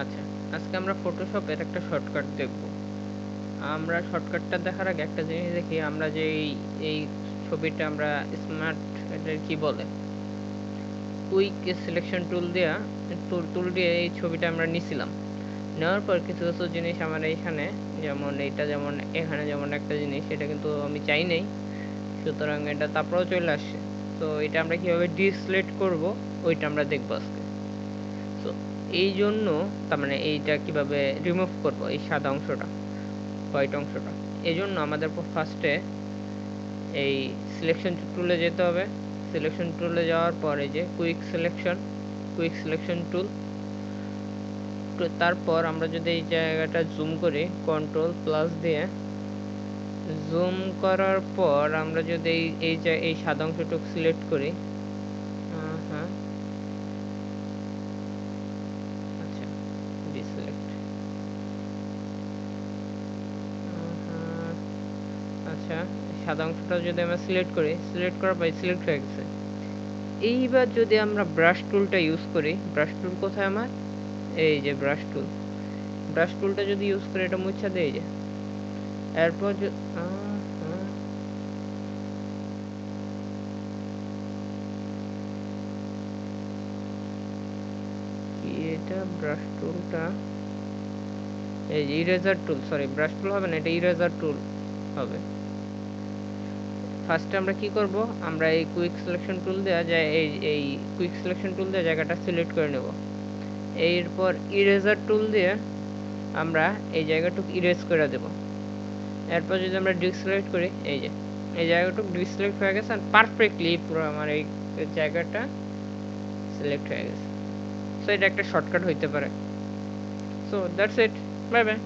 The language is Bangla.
আচ্ছা, আজকে আমরা ফটোশপের একটা শর্টকাট দেখব। আমরা শর্টকাটটা দেখার আগে একটা জিনিস দেখি, আমরা যে এই ছবিটা আমরা স্মার্ট, এটা কি বলে, কুইক সিলেকশন টুল দিয়ে এই ছবিটা আমরা নিছিলাম। নেওয়ার পর কিছু কিছু জিনিস আমার এইখানে, যেমন এখানে যেমন একটা জিনিস, এটা কিন্তু আমি চাই নাই, সুতরাং এটা তারপরেও চলে আসছে। তো এটা আমরা কিভাবে ডিসিলেক্ট করব, ওইটা আমরা দেখবো আজকে। তো এই জন্য, তার মানে এইটা কিভাবে রিমুভ করব, এই সাদা অংশটা, হোয়াইট অংশটা, এই জন্য আমাদের ফার্স্টে এই সিলেকশন টুলে যেতে হবে। সিলেকশন টুলে যাওয়ার পর এই যে কুইক সিলেকশন টুল, তারপর আমরা যদি এই জায়গাটা জুম করি কন্ট্রোল প্লাস দিয়ে, জুম করার পর আমরা যদি এই সাদা অংশটুকু সিলেক্ট করি, হ্যাঁ, আচ্ছা, ডিসিলেক্ট, আচ্ছা, সাদা অংশটা যদি আমরা সিলেক্ট করার পর সিলেক্ট হয়ে গেছে। এইবার যদি আমরা ব্রাশ টুলটা ইউজ করি, ব্রাশ টুল কোথায় আমার, এই যে ব্রাশ টুলটা যদি ইউজ করি, এটা মুছা দেই যে, এরপর কি এটা ব্রাশ টুলটা, এই যে ইরেজার টুল, সরি ব্রাশ টুল হবে না, এটা ইরেজার টুল হবে। ফার্স্টে আমরা কি করব, আমরা এই কুইক সিলেকশন টুল দেওয়া যায়, এই কুইক সিলেকশন টুল দিয়ে জায়গাটা সিলেক্ট করে নেব। এরপর ইরেজার টুল দিয়ে আমরা এই জায়গাটুকু ইরেজ করে দেব। এরপর যদি আমরা ডিসিলেক্ট করি, এই যে এই জায়গাটুকু ডিসিলেক্ট হয়ে গেছে, আর পারফেক্টলি পুরো আমার এই জায়গাটা সিলেক্ট হয়ে গেছে। সো এটা একটা শর্টকাট হইতে পারে। So that's it, bye bye.